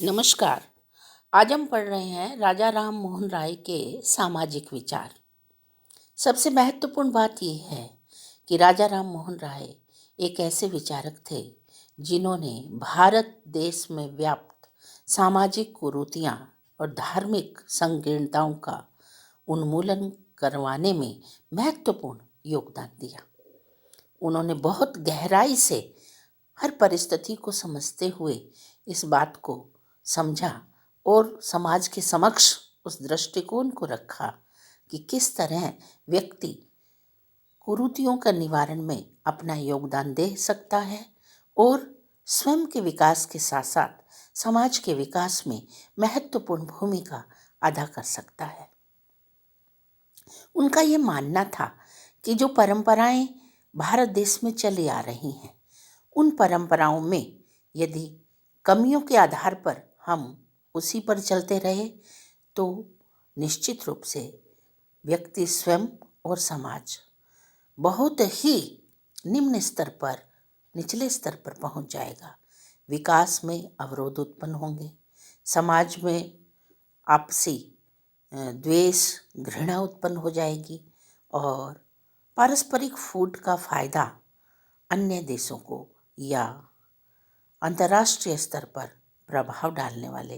नमस्कार। आज हम पढ़ रहे हैं राजा राम मोहन राय के सामाजिक विचार। सबसे महत्वपूर्ण बात यह है कि राजा राम मोहन राय एक ऐसे विचारक थे जिन्होंने भारत देश में व्याप्त सामाजिक कुरीतियां और धार्मिक संकीर्णताओं का उन्मूलन करवाने में महत्वपूर्ण योगदान दिया। उन्होंने बहुत गहराई से हर परिस्थिति को समझते हुए इस बात को समझा और समाज के समक्ष उस दृष्टिकोण को रखा कि किस तरह व्यक्ति कुरीतियों का निवारण में अपना योगदान दे सकता है और स्वयं के विकास के साथ साथ समाज के विकास में महत्वपूर्ण भूमिका अदा कर सकता है। उनका ये मानना था कि जो परंपराएं भारत देश में चली आ रही हैं, उन परंपराओं में यदि कमियों के आधार पर हम उसी पर चलते रहे तो निश्चित रूप से व्यक्ति स्वयं और समाज बहुत ही निचले स्तर पर पहुंच जाएगा। विकास में अवरोध उत्पन्न होंगे, समाज में आपसी द्वेष, घृणा उत्पन्न हो जाएगी और पारस्परिक फूट का फायदा अन्य देशों को या अंतर्राष्ट्रीय स्तर पर प्रभाव डालने वाले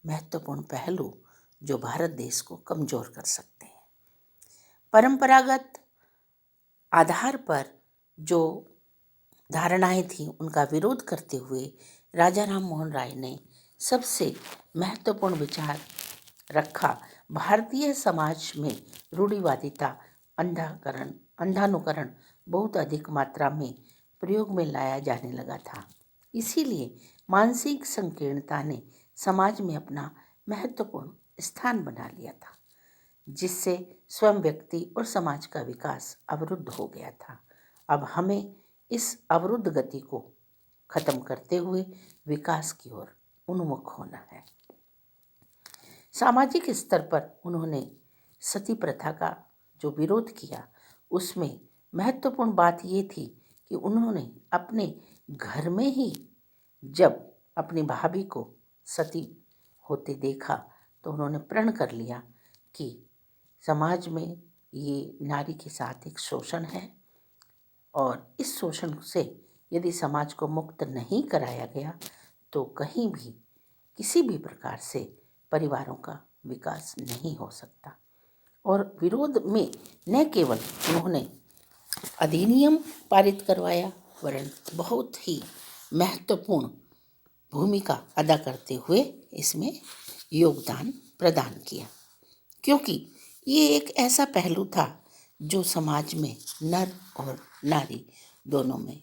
महत्वपूर्ण पहलू जो भारत देश को कमजोर कर सकते हैं। परंपरागत आधार पर जो धारणाएं थीं उनका विरोध करते हुए राजा राम मोहन राय ने सबसे महत्वपूर्ण विचार रखा। भारतीय समाज में रूढ़िवादिता, अंधानुकरण बहुत अधिक मात्रा में प्रयोग में लाया जाने लगा था। इसीलिए मानसिक संकीर्णता ने समाज में अपना महत्वपूर्ण स्थान बना लिया था, जिससे स्वयं व्यक्ति और समाज का विकास अवरुद्ध हो गया था। अब हमें इस अवरुद्ध गति को खत्म करते हुए विकास की ओर उन्मुख होना है। सामाजिक स्तर पर उन्होंने सती प्रथा का जो विरोध किया, उसमें महत्वपूर्ण बात ये थी कि उन्होंने अपने घर में ही जब अपनी भाभी को सती होते देखा तो उन्होंने प्रण कर लिया कि समाज में ये नारी के साथ एक शोषण है और इस शोषण से यदि समाज को मुक्त नहीं कराया गया तो कहीं भी किसी भी प्रकार से परिवारों का विकास नहीं हो सकता। और विरोध में न केवल उन्होंने अधिनियम पारित करवाया वरन बहुत ही महत्वपूर्ण भूमिका अदा करते हुए इसमें योगदान प्रदान किया, क्योंकि ये एक ऐसा पहलू था जो समाज में नर और नारी दोनों में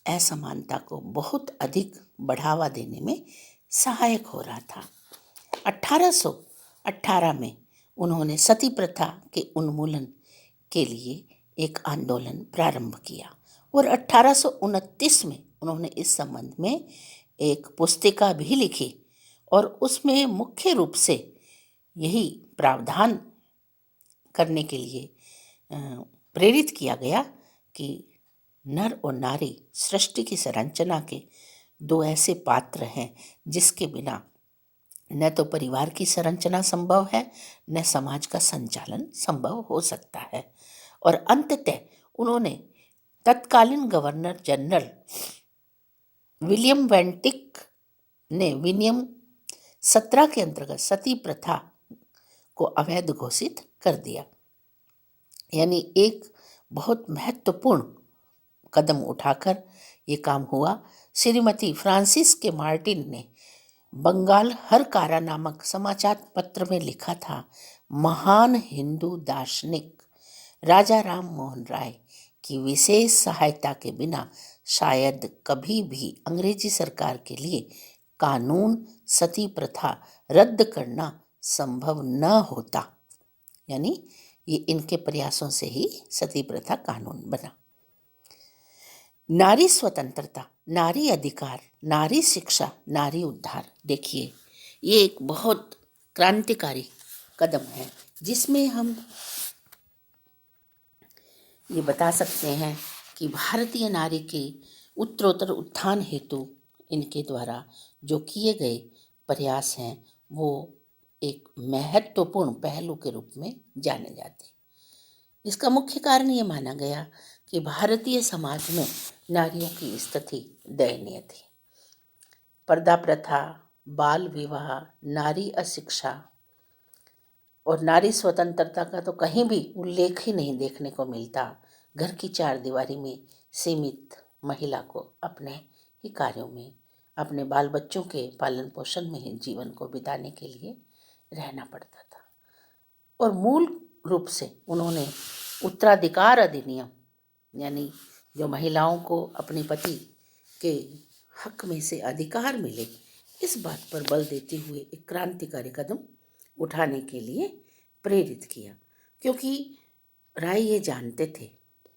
असमानता को बहुत अधिक बढ़ावा देने में सहायक हो रहा था। 1818 में उन्होंने सती प्रथा के उन्मूलन के लिए एक आंदोलन प्रारंभ किया और 1829 में उन्होंने इस संबंध में एक पुस्तिका भी लिखी और उसमें मुख्य रूप से यही प्रावधान करने के लिए प्रेरित किया गया कि नर और नारी सृष्टि की संरचना के दो ऐसे पात्र हैं जिसके बिना न तो परिवार की संरचना संभव है न समाज का संचालन संभव हो सकता है। और अंततः उन्होंने तत्कालीन गवर्नर जनरल विलियम वेंटिक ने विनियम 17 के अंतर्गत सती प्रथा को अवैध घोषित कर दिया। यानी एक बहुत महत्वपूर्ण कदम उठाकर ये काम हुआ। श्रीमती फ्रांसिस के मार्टिन ने बंगाल हरकारा नामक समाचार पत्र में लिखा था, महान हिंदू दार्शनिक राजा राम मोहन राय की विशेष सहायता के बिना शायद कभी भी अंग्रेजी सरकार के लिए कानून सती प्रथा रद्द करना संभव न होता। यानी ये इनके प्रयासों से ही सती प्रथा कानून बना। नारी स्वतंत्रता, नारी अधिकार, नारी शिक्षा, नारी उद्धार। देखिए, ये एक बहुत क्रांतिकारी कदम है जिसमें हम ये बता सकते हैं कि भारतीय नारी के उत्तरोत्तर उत्थान हेतु इनके द्वारा जो किए गए प्रयास हैं वो एक महत्वपूर्ण पहलू के रूप में जाने जाते हैं। इसका मुख्य कारण ये माना गया कि भारतीय समाज में नारियों की स्थिति दयनीय थी। पर्दा प्रथा, बाल विवाह, नारी अशिक्षा और नारी स्वतंत्रता का तो कहीं भी उल्लेख ही नहीं देखने को मिलता। घर की चार दीवारी में सीमित महिला को अपने ही कार्यों में, अपने बाल बच्चों के पालन पोषण में ही जीवन को बिताने के लिए रहना पड़ता था। और मूल रूप से उन्होंने उत्तराधिकार अधिनियम, यानी जो महिलाओं को अपने पति के हक में से अधिकार मिले, इस बात पर बल देते हुए एक क्रांतिकारी कदम उठाने के लिए प्रेरित किया। क्योंकि राय ये जानते थे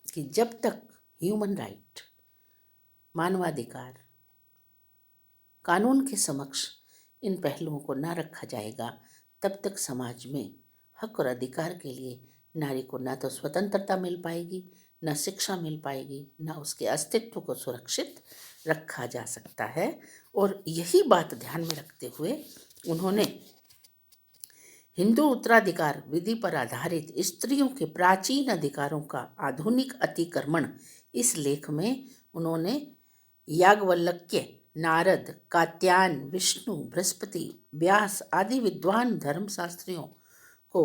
कि जब तक ह्यूमन राइट, मानवाधिकार, कानून के समक्ष इन पहलुओं को न रखा जाएगा, तब तक समाज में हक और अधिकार के लिए नारी को न तो स्वतंत्रता मिल पाएगी, न शिक्षा मिल पाएगी, न उसके अस्तित्व को सुरक्षित रखा जा सकता है। और यही बात ध्यान में रखते हुए उन्होंने हिंदू उत्तराधिकार विधि पर आधारित स्त्रियों के प्राचीन अधिकारों का आधुनिक अतिक्रमण, इस लेख में उन्होंने याज्ञवल्क्य, नारद, कात्यायन, विष्णु, बृहस्पति, व्यास आदि विद्वान धर्मशास्त्रियों को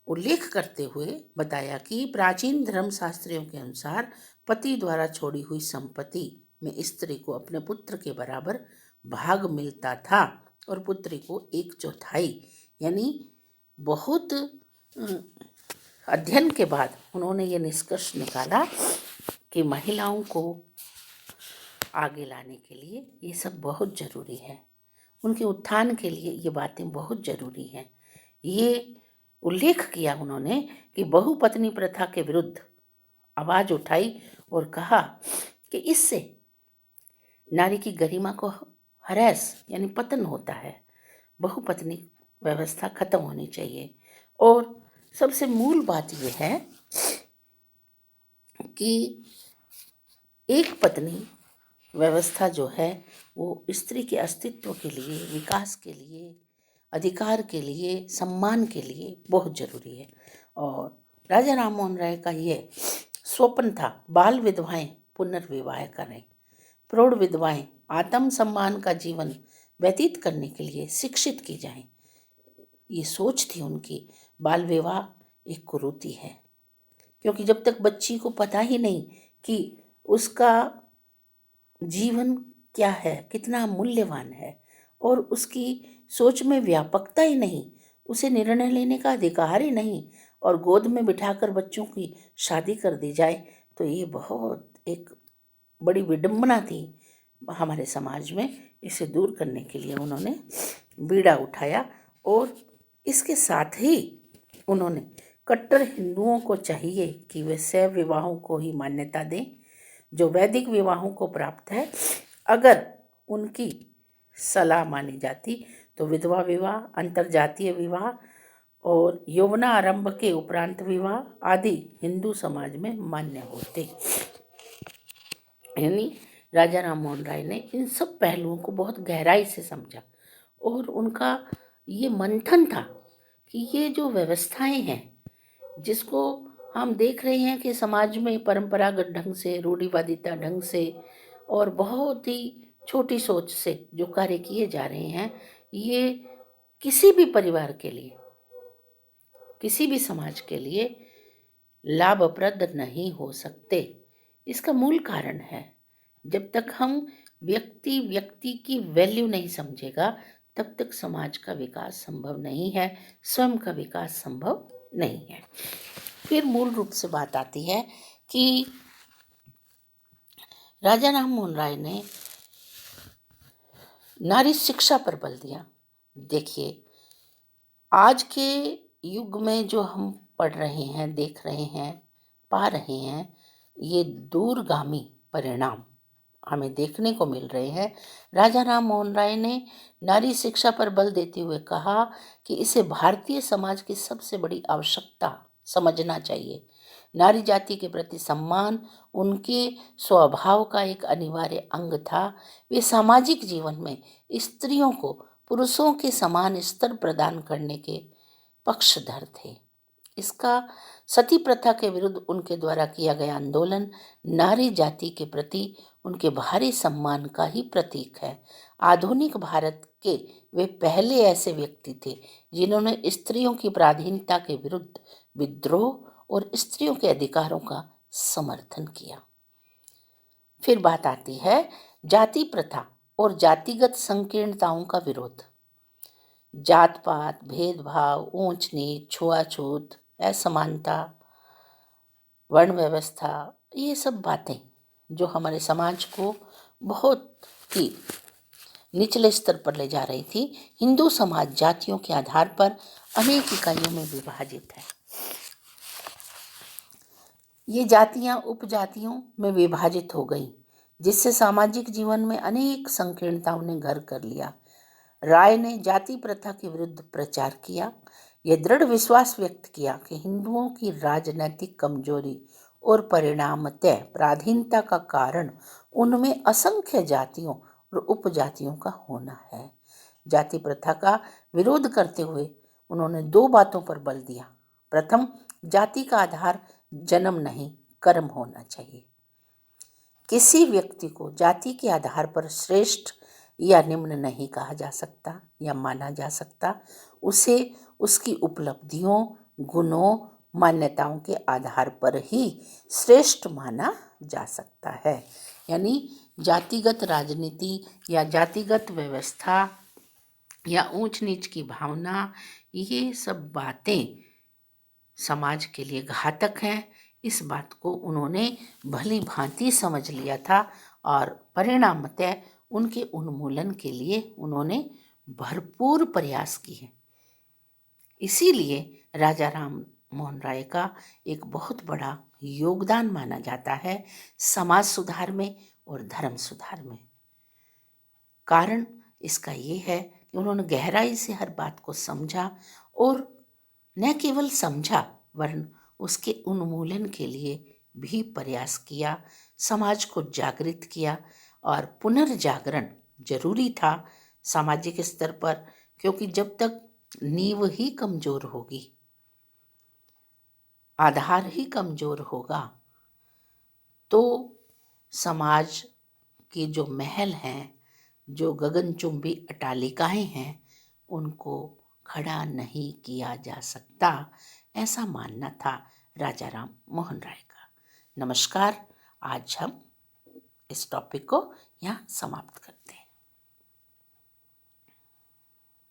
उल्लेख करते हुए बताया कि प्राचीन धर्मशास्त्रियों के अनुसार पति द्वारा छोड़ी हुई संपत्ति में स्त्री को अपने पुत्र के बराबर भाग मिलता था और पुत्री को 1/4, यानी बहुत अध्ययन के बाद उन्होंने ये निष्कर्ष निकाला कि महिलाओं को आगे लाने के लिए ये सब बहुत ज़रूरी है, उनके उत्थान के लिए ये बातें बहुत ज़रूरी हैं। ये उल्लेख किया उन्होंने कि बहुपत्नी प्रथा के विरुद्ध आवाज़ उठाई और कहा कि इससे नारी की गरिमा को हरैस, यानी पतन होता है। बहुपत्नी व्यवस्था खत्म होनी चाहिए। और सबसे मूल बात यह है कि एक पत्नी व्यवस्था जो है वो स्त्री के अस्तित्व के लिए, विकास के लिए, अधिकार के लिए, सम्मान के लिए बहुत ज़रूरी है। और राजा राम मोहन राय का ये स्वप्न था, बाल विधवाएं पुनर्विवाह करें, प्रौढ़ विधवाएं आत्म सम्मान का जीवन व्यतीत करने के लिए शिक्षित की जाएं। ये सोच थी उनकी। बाल विवाह एक कुरीति है, क्योंकि जब तक बच्ची को पता ही नहीं कि उसका जीवन क्या है, कितना मूल्यवान है, और उसकी सोच में व्यापकता ही नहीं, उसे निर्णय लेने का अधिकार ही नहीं, और गोद में बिठाकर बच्चों की शादी कर दी जाए, तो ये बहुत एक बड़ी विडंबना थी हमारे समाज में। इसे दूर करने के लिए उन्होंने बीड़ा उठाया। और इसके साथ ही उन्होंने कट्टर हिंदुओं को चाहिए कि वे शैव विवाहों को ही मान्यता दें जो वैदिक विवाहों को प्राप्त है। अगर उनकी सलाह मानी जाती तो विधवा विवाह, अंतरजातीय विवाह और यौवनारंभ के उपरांत विवाह आदि हिंदू समाज में मान्य होते। यानी राजा राम मोहन राय ने इन सब पहलुओं को बहुत गहराई से समझा और उनका ये मंथन था कि ये जो व्यवस्थाएं हैं, जिसको हम देख रहे हैं कि समाज में परंपरागत ढंग से, रूढ़िवादिता ढंग से और बहुत ही छोटी सोच से जो कार्य किए जा रहे हैं, ये किसी भी परिवार के लिए, किसी भी समाज के लिए लाभप्रद नहीं हो सकते। इसका मूल कारण है, जब तक हम व्यक्ति की वैल्यू नहीं समझेगा, तब तक समाज का विकास संभव नहीं है, स्वयं का विकास संभव नहीं है। फिर मूल रूप से बात आती है कि राजा राम मोहन राय ने नारी शिक्षा पर बल दिया। देखिए, आज के युग में जो हम पढ़ रहे हैं, देख रहे हैं, पा रहे हैं, ये दूरगामी परिणाम हमें देखने को मिल रहे हैं। राजा राम मोहन राय ने नारी शिक्षा पर बल देते हुए कहा कि इसे भारतीय समाज की सबसे बड़ी आवश्यकता समझना चाहिए। नारी जाति के प्रति सम्मान उनके स्वभाव का एक अनिवार्य अंग था। वे सामाजिक जीवन में स्त्रियों को पुरुषों के समान स्तर प्रदान करने के पक्षधर थे। इसका सती प्रथा के विरुद्ध उनके द्वारा किया गया आंदोलन नारी जाति के प्रति उनके भारी सम्मान का ही प्रतीक है। आधुनिक भारत के वे पहले ऐसे व्यक्ति थे जिन्होंने स्त्रियों की पराधीनता के विरुद्ध विद्रोह और स्त्रियों के अधिकारों का समर्थन किया। फिर बात आती है जाति प्रथा और जातिगत संकीर्णताओं का विरोध। जात पात, भेदभाव, ऊंच नीच, छुआछूत, असमानता, वर्ण व्यवस्था, ये सब बातें जो हमारे समाज को बहुत ही निचले स्तर पर ले जा रही थी। हिंदू समाज जातियों के आधार पर अनेक इकाइयों में विभाजित है। ये जातियां उपजातियों में विभाजित हो गई, जिससे सामाजिक जीवन में अनेक संकीर्णताओं ने घर कर लिया। राय ने जाति प्रथा के विरुद्ध प्रचार किया। यह दृढ़ विश्वास व्यक्त किया कि हिंदुओं की राजनैतिक कमजोरी और परिणामतः पराधीनता का कारण उनमें असंख्य जातियों और उपजातियों का होना है। जाति प्रथा का विरोध करते हुए उन्होंने 2 बातों पर बल दिया। प्रथम, जाति का आधार जन्म नहीं कर्म होना चाहिए। किसी व्यक्ति को जाति के आधार पर श्रेष्ठ या निम्न नहीं कहा जा सकता या माना जा सकता। उसे उसकी उपलब्धियों, गुणों, मान्यताओं के आधार पर ही श्रेष्ठ माना जा सकता है। यानी जातिगत राजनीति या जातिगत व्यवस्था या ऊंच नीच की भावना, ये सब बातें समाज के लिए घातक हैं। इस बात को उन्होंने भली भांति समझ लिया था और परिणामतः उनके उन्मूलन के लिए उन्होंने भरपूर प्रयास किए। इसीलिए राजा राम मोहन राय का एक बहुत बड़ा योगदान माना जाता है समाज सुधार में और धर्म सुधार में। कारण इसका ये है कि उन्होंने गहराई से हर बात को समझा और न केवल समझा वरन उसके उन्मूलन के लिए भी प्रयास किया, समाज को जागृत किया। और पुनर्जागरण जरूरी था सामाजिक स्तर पर, क्योंकि जब तक नींव ही कमजोर होगी, आधार ही कमजोर होगा, तो समाज के जो महल हैं, जो गगनचुंबी अट्टालिकाएं हैं, उनको खड़ा नहीं किया जा सकता। ऐसा मानना था राजा राम मोहन राय का। नमस्कार। आज हम इस टॉपिक को यहाँ समाप्त करते हैं।